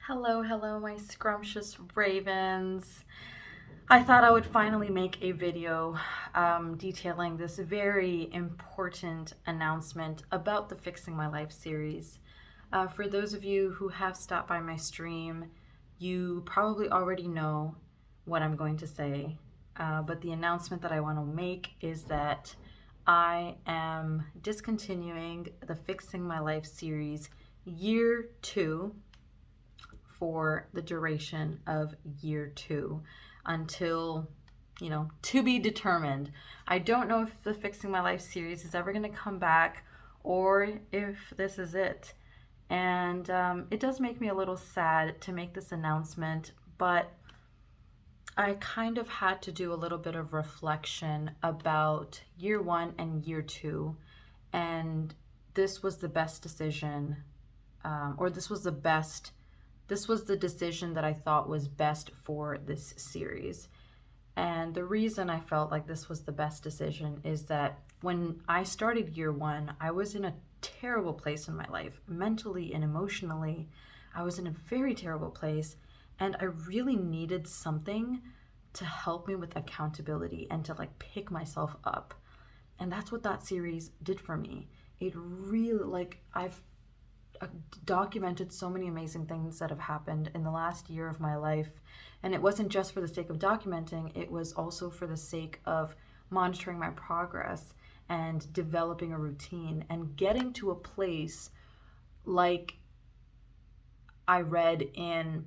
Hello, hello, my scrumptious ravens. I thought I would finally make a video detailing this very important announcement about the Fixing My Life series. For those of you who have stopped by my stream, you probably already know what I'm going to say. But the announcement that I want to make is that I am discontinuing the Fixing My Life series year 2 for the duration of year 2 until, to be determined. I don't know if the Fixing My Life series is ever going to come back or if this is it. And it does make me a little sad to make this announcement, but I kind of had to do a little bit of reflection about year 1 and year 2. And this was the best decision, or this was the decision that I thought was best for this series. And the reason I felt like this was the best decision is that when I started year 1, I was in a terrible place in my life, mentally and emotionally. I was in a very terrible place, and I really needed something to help me with accountability and to pick myself up. And that's what that series did for me. It really, I've documented so many amazing things that have happened in the last year of my life. And it wasn't just for the sake of documenting, it was also for the sake of monitoring my progress and developing a routine and getting to a place like I read in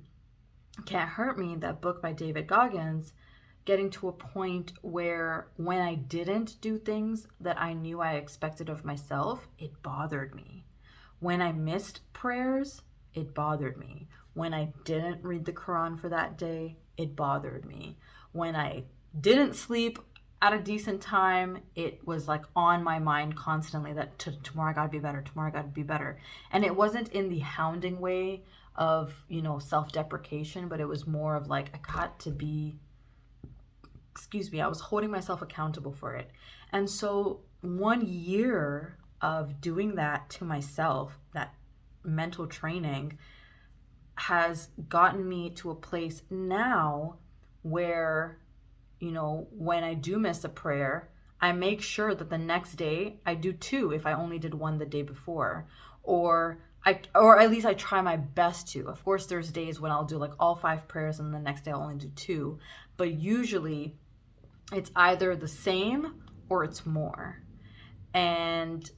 Can't Hurt Me, that book by David Goggins, getting to a point where when I didn't do things that I knew I expected of myself, it bothered me. When I missed prayers, it bothered me. When I didn't read the Quran for that day, it bothered me. When I didn't sleep at a decent time, it was on my mind constantly that tomorrow I gotta be better, tomorrow I gotta be better. And it wasn't in the hounding way of, self-deprecation, but it was more of I got to be, I was holding myself accountable for it. And so 1 year of doing that to myself, that mental training, has gotten me to a place now where, when I do miss a prayer, I make sure that the next day I do two if I only did one the day before. Or at least I try my best to. Of course, there's days when I'll do all 5 prayers and the next day I'll only do two. But usually it's either the same or it's more. And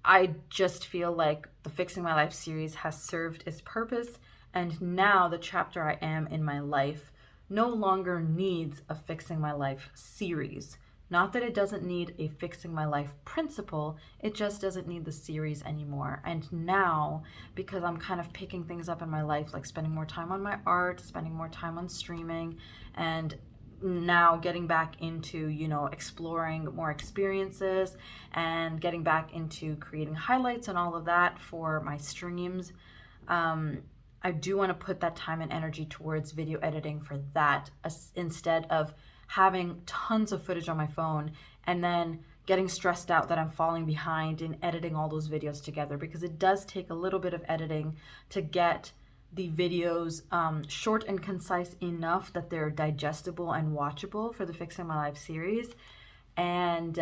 I just feel like the Fixing My Life series has served its purpose, and now the chapter I am in my life no longer needs a Fixing My Life series. Not that it doesn't need a Fixing My Life principle, it just doesn't need the series anymore. And now, because I'm kind of picking things up in my life, like spending more time on my art, spending more time on streaming, and now getting back into, exploring more experiences and getting back into creating highlights and all of that for my streams. I do want to put that time and energy towards video editing for that, instead of having tons of footage on my phone and then getting stressed out that I'm falling behind in editing all those videos together, because it does take a little bit of editing to get the videos short and concise enough that they're digestible and watchable for the Fixing My Life series, and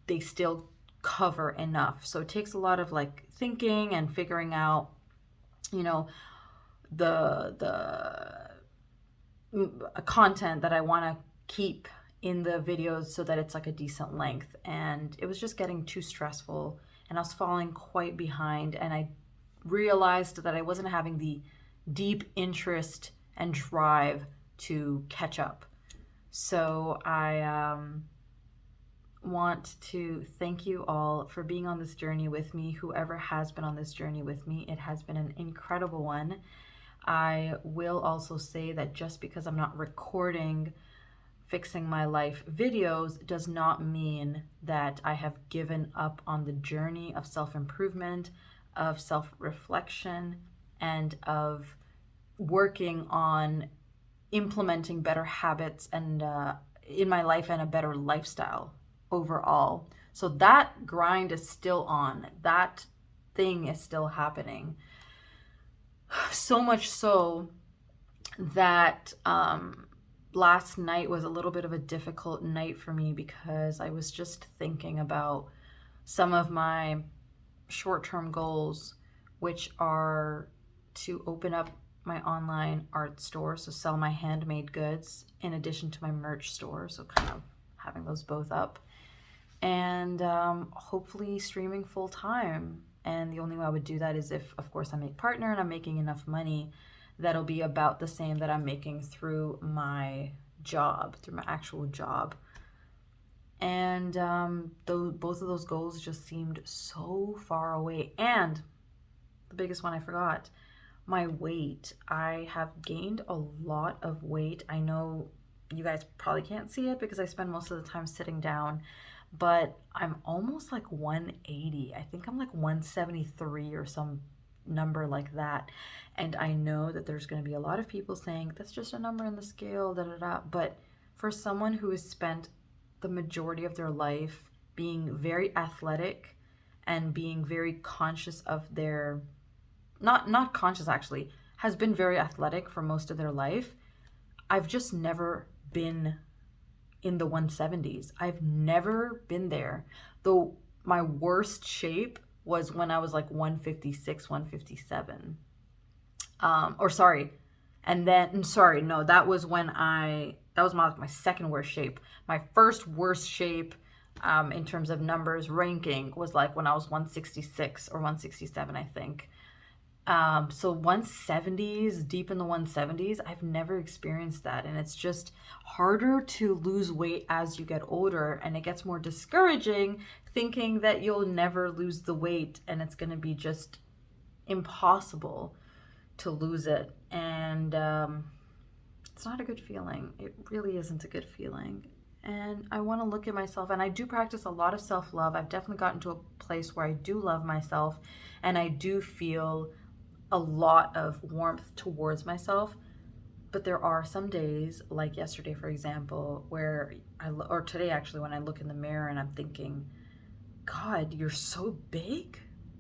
they still cover enough. So it takes a lot of thinking and figuring out, the content that I want to keep in the videos so that it's a decent length. And it was just getting too stressful, and I was falling quite behind, and I realized that I wasn't having the deep interest and drive to catch up. So I want to thank you all for being on this journey with me. Whoever has been on this journey with me, it has been an incredible one. I will also say that just because I'm not recording Fixing My Life videos does not mean that I have given up on the journey of self-improvement, of self-reflection, and of working on implementing better habits and in my life and a better lifestyle overall. So that grind is still on. That thing is still happening. So much so that last night was a little bit of a difficult night for me because I was just thinking about some of my short term goals, which are to open up my online art store, so sell my handmade goods in addition to my merch store, so kind of having those both up, and hopefully streaming full time. And the only way I would do that is if, of course, I make partner and I'm making enough money that'll be about the same that I'm making through my job, through my actual job. And both of those goals just seemed so far away. And the biggest one I forgot, my weight. I have gained a lot of weight. I know you guys probably can't see it because I spend most of the time sitting down, but I'm almost like 180. I think I'm like 173 or some number like that. And I know that there's going to be a lot of people saying that's just a number in the scale, da da da. But for someone who has spent the majority of their life being very athletic and being very conscious of their, not conscious actually, has been very athletic for most of their life, I've just never been in the 170s. I've never been there. Though my worst shape was when I was like 156, 157. Or sorry. And then, sorry, no, that was my second worst shape. My first worst shape, in terms of numbers ranking, was like when I was 166 or 167, I think. So 170s, deep in the 170s, I've never experienced that. And it's just harder to lose weight as you get older. And it gets more discouraging thinking that you'll never lose the weight and it's going to be just impossible to lose it. And it's not a good feeling. It really isn't a good feeling. And I want to look at myself, and I do practice a lot of self-love. I've definitely gotten to a place where I do love myself and I do feel a lot of warmth towards myself. But there are some days, like yesterday, for example, where or today actually, when I look in the mirror and I'm thinking, God, you're so big.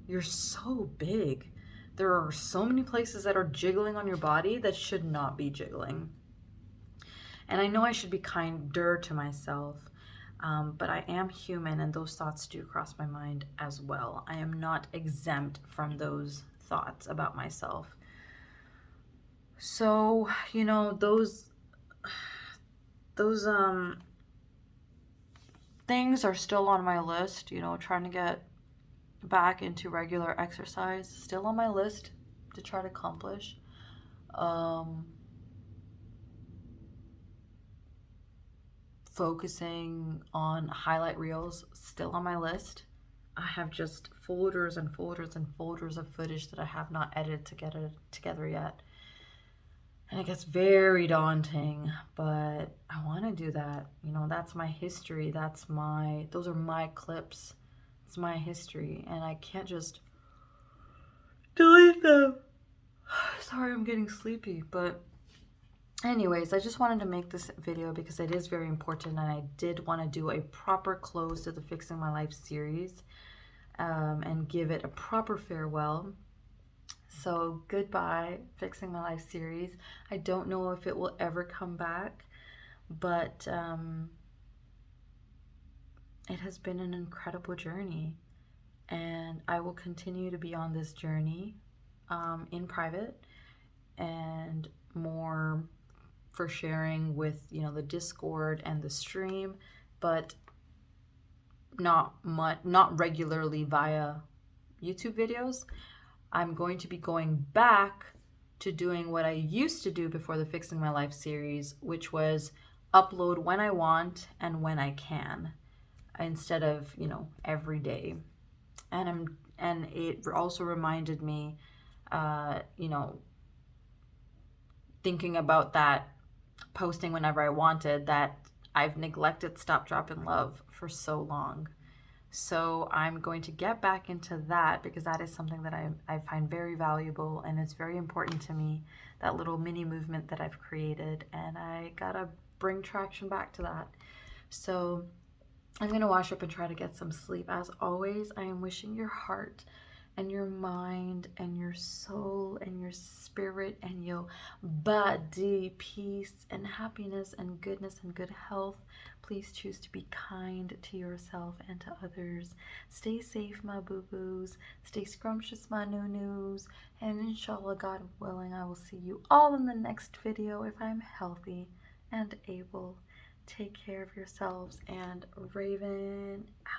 You're so big. There are so many places that are jiggling on your body that should not be jiggling. And I know I should be kinder to myself, but I am human and those thoughts do cross my mind as well. I am not exempt from those thoughts about myself. So, those things are still on my list, trying to get back into regular exercise, still on my list to try to accomplish. Focusing on highlight reels, still on my list. I have just folders and folders and folders of footage that I have not edited together yet. And it gets very daunting, but I want to do that. That's my history. Those are my clips. It's my history, and I can't just delete them. Sorry, I'm getting sleepy, but anyways, I just wanted to make this video because it is very important, and I did want to do a proper close to the Fixing My Life series, and give it a proper farewell. So goodbye, Fixing My Life series. I don't know if it will ever come back, but it has been an incredible journey, and I will continue to be on this journey in private and more for sharing with the Discord and the stream, but not regularly via YouTube videos. I'm going to be going back to doing what I used to do before the Fixing My Life series, which was upload when I want and when I can, instead of every day. And it also reminded me, thinking about that, posting whenever I wanted, that I've neglected Stop Drop and Love for so long. So I'm going to get back into that because that is something that I find very valuable and it's very important to me, that little mini movement that I've created, and I gotta bring traction back to that. So I'm gonna wash up and try to get some sleep. As always, I am wishing your heart and your mind and your soul and your spirit and your body, peace and happiness and goodness and good health. Please choose to be kind to yourself and to others. Stay safe, my boo-boos. Stay scrumptious, my noo-noos. And inshallah, God willing, I will see you all in the next video if I'm healthy and able. Take care of yourselves, and Raven out.